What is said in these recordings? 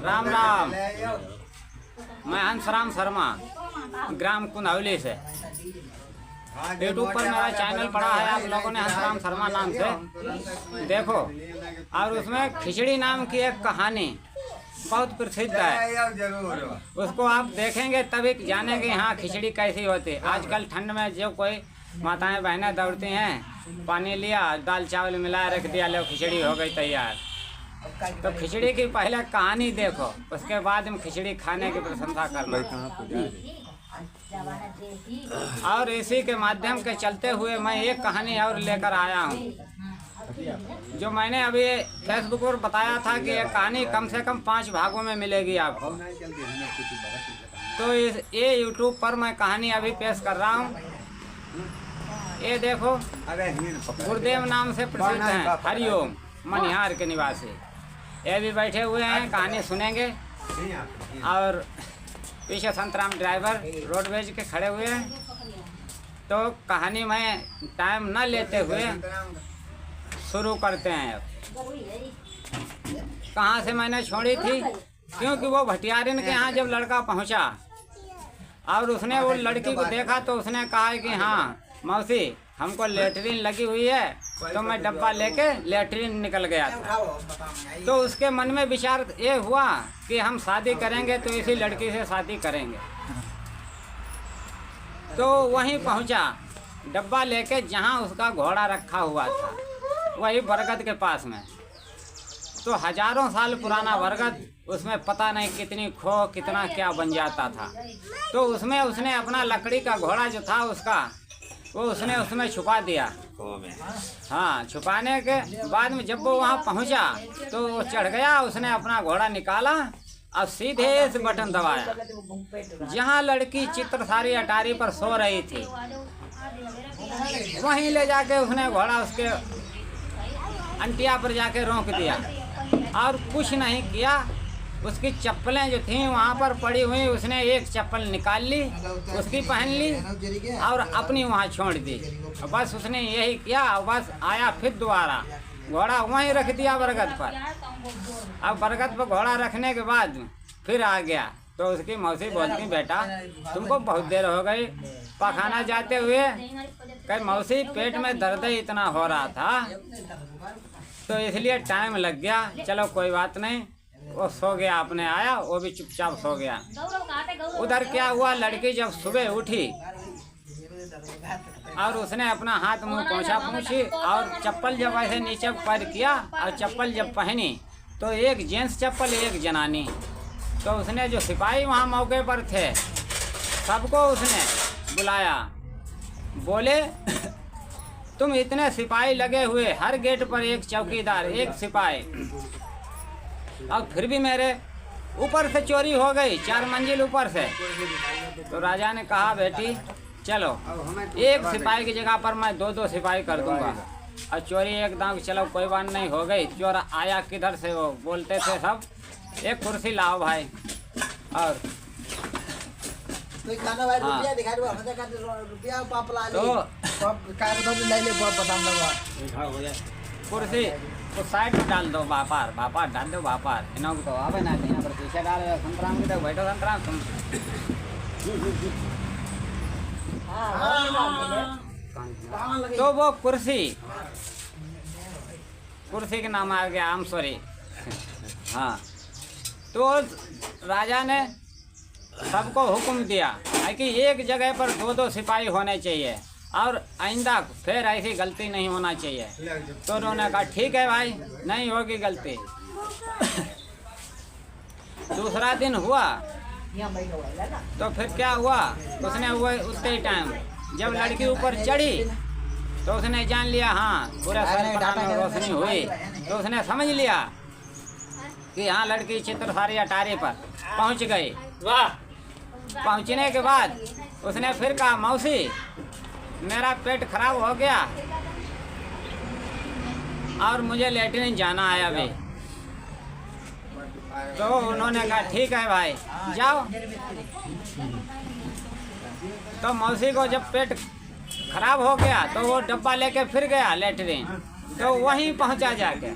राम राम। मैं हंसराम शर्मा, ग्राम कुंदौली से। यूट्यूब पर मेरा चैनल पड़ा है, आप लोगों ने हंसराम शर्मा नाम से देखो। और उसमें खिचड़ी नाम की एक कहानी बहुत प्रसिद्ध है, उसको आप देखेंगे तभी जानेंगे हाँ खिचड़ी कैसी होती है। आजकल ठंड में जो कोई माताएं बहनें दौड़ती हैं, पानी लिया, दाल चावल मिलाया रख दिया, लो खिचड़ी हो गई तैयार। तो खिचड़ी की पहले कहानी देखो, उसके बाद में खिचड़ी खाने की प्रशंसा करना। और इसी के माध्यम के चलते हुए मैं एक कहानी और लेकर आया हूँ, जो मैंने अभी फेसबुक पर बताया था कि ये कहानी कम से कम 5 भागों में मिलेगी आपको। तो ये यूट्यूब पर मैं कहानी अभी पेश कर रहा हूँ। ये देखो, गुरुदेव नाम से प्रसिद्ध हैं, हरिओम, मनिहार के निवासी। ये भी बैठे हुए हैं, कहानी सुनेंगे। और पीछे संतराम ड्राइवर रोडवेज के खड़े हुए हैं। तो कहानी में टाइम न लेते हुए शुरू करते हैं। कहाँ से मैंने छोड़ी थी, क्योंकि वो भटियारिन के यहाँ जब लड़का पहुँचा और उसने वो लड़की को देखा तो उसने कहा कि हाँ मौसी, हमको लेटरिन लगी हुई है, तो मैं डब्बा लेके लेटरिन निकल गया था। तो उसके मन में विचार ये हुआ कि हम शादी करेंगे तो इसी लड़की से शादी करेंगे। तो वहीं पहुंचा डब्बा लेके जहां उसका घोड़ा रखा हुआ था, वही बरगद के पास में। तो हजारों साल पुराना बरगद, उसमें पता नहीं कितनी खो कितना क्या बन जाता था। तो उसमें उसने अपना लकड़ी का घोड़ा जो था उसका, वो उसने उसमें छुपा दिया। हाँ, छुपाने के बाद में जब वो वहाँ पहुँचा तो वो चढ़ गया, उसने अपना घोड़ा निकाला और सीधे इस बटन दबाया जहाँ लड़की चित्रसारी अटारी पर सो रही थी। वहीं ले जाके उसने घोड़ा उसके अंटिया पर जाके रोक दिया और कुछ नहीं किया। उसकी चप्पलें जो थीं वहाँ पर पड़ी हुई, उसने एक चप्पल निकाल ली, उसकी पहन ली और अपनी वहाँ छोड़ दी। बस उसने यही किया। बस आया फिर दोबारा घोड़ा वहीं रख दिया बरगद पर। अब बरगद पर घोड़ा रखने के बाद फिर आ गया। तो उसकी मौसी बोलती, बेटा तुमको बहुत देर हो गई पखाना जाते हुए। कहीं मौसी, पेट में दर्द इतना हो रहा था तो इसलिए टाइम लग गया। चलो कोई बात नहीं। वो सो गया, अपने आया, वो भी चुपचाप सो गया। उधर क्या हुआ, लड़की जब सुबह उठी और उसने अपना हाथ मुंह पोंछा पूछी और चप्पल जब ऐसे नीचे पैर किया और चप्पल जब पहनी तो एक जेंट्स चप्पल एक जनानी। तो उसने जो सिपाही वहाँ मौके पर थे सबको उसने बुलाया। बोले तुम इतने सिपाही लगे हुए, हर गेट पर एक चौकीदार एक सिपाही, और फिर भी मेरे ऊपर से चोरी हो गई, 4 मंजिल ऊपर से। तो राजा ने कहा, बेटी चलो एक सिपाही की जगह पर मैं 2-2 सिपाही कर दूंगा। और चोरी एकदम चलो कोई बात नहीं हो गई। चोर आया किधर से, वो बोलते थे सब, एक कुर्सी लाओ भाई। और कुर्सी तो साइड में डाल दो, बापार डाल दो, बापार इन्हों को तो आवे ना, यहाँ पर पीछे डाल संतराम की, तो बैठो संतराम तुम। तो वो कुर्सी के नाम आ गया, आम सॉरी। हाँ, तो राजा ने सबको हुक्म दिया है कि एक जगह पर 2-2 सिपाही होने चाहिए और आइंदा फिर ऐसी गलती नहीं होना चाहिए। तो उन्होंने कहा ठीक है भाई, नहीं होगी गलती। दूसरा दिन हुआ तो फिर क्या हुआ, उसने हुआ उतने ही टाइम जब लड़की ऊपर चढ़ी तो उसने जान लिया हाँ पूरा सर में रोशनी हुई। तो उसने समझ लिया कि हाँ लड़की चित्रसारी अटारी पर पहुंच गई। वाह! पहुंचने के बाद उसने फिर कहा, मौसी मेरा पेट खराब हो गया और मुझे लेटरिन जाना है अभी। तो उन्होंने कहा ठीक है भाई जाओ। तो मौसी को जब पेट खराब हो गया तो वो डब्बा लेके फिर गया लेटरिन। तो वहीं पहुंचा जाके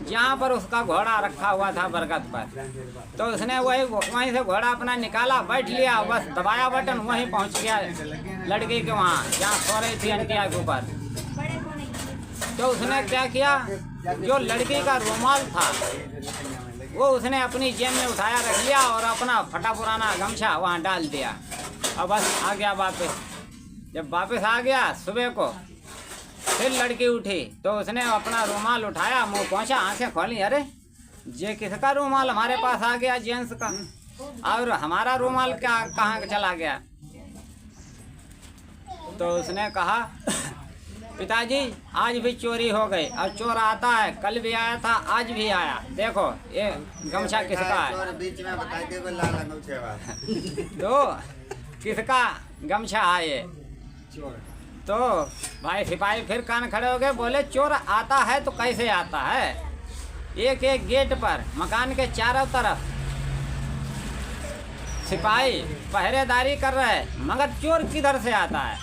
जहाँ पर उसका घोड़ा रखा हुआ था बरगद पर। तो उसने वहीं से घोड़ा अपना निकाला, बैठ लिया, बस दबाया बटन, वहीं पहुँच गया लड़की के वहाँ जहाँ सो रही थी अंटिया के ऊपर। तो उसने क्या किया, जो लड़की का रुमाल था वो उसने अपनी जेब में उठाया रख लिया और अपना फटा पुराना गमछा वहाँ डाल दिया और बस आ गया वापस। जब वापस आ गया सुबह को, फिर लड़की उठी तो उसने अपना रुमाल उठाया, मुंह पहुँचा, आंखें खोली, अरे ये किसका रुमाल हमारे पास आ गया जेंट्स का, और हमारा रुमाल क्या कहाँ चला गया। तो उसने कहा, पिताजी आज भी चोरी हो गई और चोर आता है, कल भी आया था, आज भी आया, देखो ये गमछा किसका है। बीच में बता दे कोई लाल गमछे तो किसका गमछा है ये। तो भाई सिपाही फिर कान खड़े हो गए, बोले चोर आता है तो कैसे आता है, एक एक गेट पर मकान के चारों तरफ सिपाही पहरेदारी कर रहे हैं, मगर चोर किधर से आता है।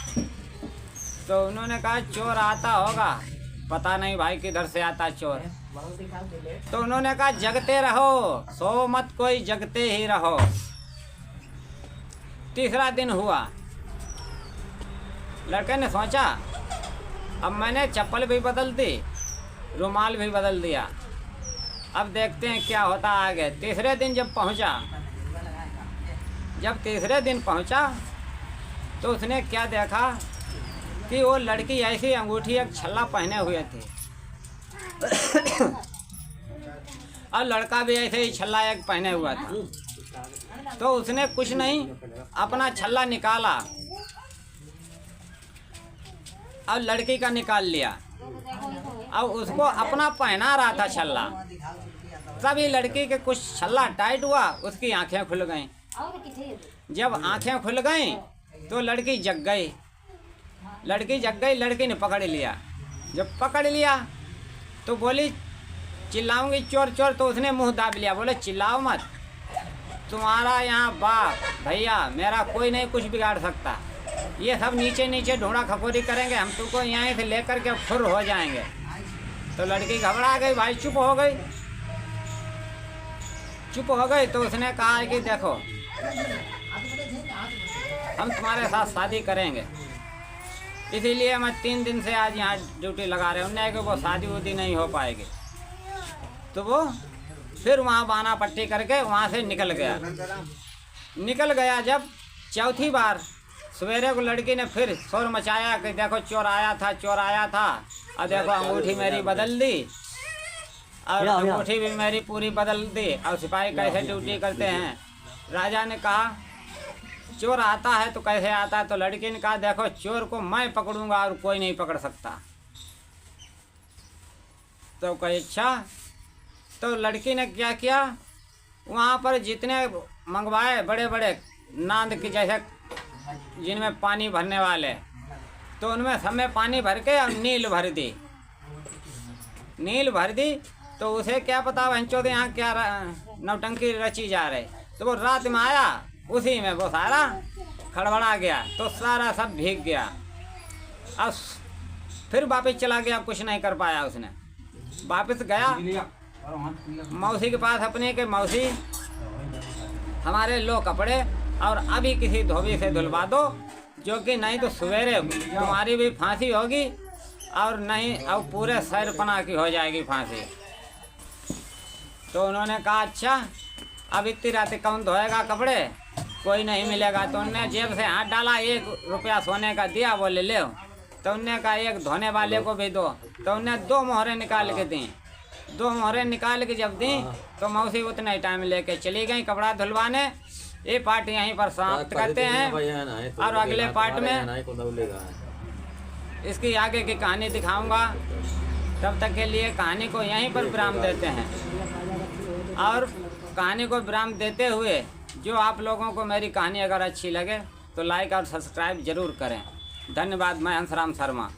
तो उन्होंने कहा चोर आता होगा, पता नहीं भाई किधर से आता चोर। तो उन्होंने कहा जगते रहो, सो मत कोई, जगते ही रहो। तीसरा दिन हुआ, लड़के ने सोचा अब मैंने चप्पल भी बदल दी, रुमाल भी बदल दिया, अब देखते हैं क्या होता आगे। तीसरे दिन जब तीसरे दिन पहुंचा तो उसने क्या देखा कि वो लड़की ऐसी अंगूठी एक छल्ला पहने हुए थी और लड़का भी ऐसे ही छल्ला एक पहने हुआ था। तो उसने कुछ नहीं, अपना छल्ला निकाला और लड़की का निकाल लिया, अब उसको अपना पहना रहा था छल्ला। तभी लड़की के कुछ छल्ला टाइट हुआ, उसकी आंखें खुल गईं। जब आंखें खुल गईं तो लड़की जग गई। लड़की ने पकड़ लिया। जब पकड़ लिया तो बोली चिल्लाऊंगी चोर चोर, तो उसने मुंह दाब लिया, बोले चिल्लाओ मत, तुम्हारा यहाँ बाप भैया मेरा कोई नहीं कुछ बिगाड़ सकता, ये सब नीचे नीचे ढूंढा खखोरी करेंगे, हम तुमको यहाँ से लेकर के फुर हो जाएंगे। तो लड़की घबरा गई, भाई चुप हो गई। तो उसने कहा कि देखो हम तुम्हारे साथ शादी करेंगे, इसीलिए मैं 3 दिन से आज यहाँ ड्यूटी लगा रहे हैं। उन्हें कि वो शादी वूदी नहीं हो पाएगी। तो वो फिर वहाँ बाना पट्टी करके वहाँ से निकल गया। जब चौथी बार सवेरे को लड़की ने फिर शोर मचाया कि देखो चोर आया था, और देखो अंगूठी मेरी बदल दी और अंगूठी भी मेरी पूरी बदल दी, और सिपाही कैसे ड्यूटी करते हैं। राजा ने कहा चोर आता है तो कैसे आता है। तो लड़की ने कहा देखो चोर को मैं पकड़ूंगा और कोई नहीं पकड़ सकता। तो कही अच्छा। तो लड़की ने क्या किया, वहाँ पर जितने मंगवाए बड़े बड़े नांद की जैसे जिनमें पानी भरने वाले, तो उनमें सब में पानी भर के और नील भर दी। तो उसे क्या पता भैंचोद यहाँ क्या नौटंकी रची जा रही। तो वो रात में आया, उसी में वो सारा खड़बड़ा गया, तो सारा सब भीग गया। अब फिर वापस चला गया, कुछ नहीं कर पाया उसने। वापस गया मौसी के पास अपने के, मौसी हमारे लो कपड़े और अभी किसी धोबी से धुलवा दो, जो कि नहीं तो सवेरे तुम्हारी भी फांसी होगी और नहीं अब पूरे सैरपना की हो जाएगी फांसी। तो उन्होंने कहा अच्छा अब इतनी रात कौन धोएगा कपड़े, कोई नहीं मिलेगा। तो उनने जेब से हाथ डाला, 1 रुपया सोने का दिया, बोले ले। तो उनने कहा एक धोने वाले को भी दो। तो उनने 2 मोहरें निकाल के दी। 2 मोहरें निकाल के जब दी तो मौसी उतना ही टाइम लेके चली गई कपड़ा धुलवाने। ये पार्ट यहीं पर समाप्त करते हैं और अगले पार्ट में इसकी आगे की कहानी दिखाऊंगा। तब तक के लिए कहानी को यहीं पर विराम देते हैं। और कहानी को विराम देते हुए जो आप लोगों को मेरी कहानी अगर अच्छी लगे तो लाइक और सब्सक्राइब ज़रूर करें। धन्यवाद। मैं हंसराम शर्मा।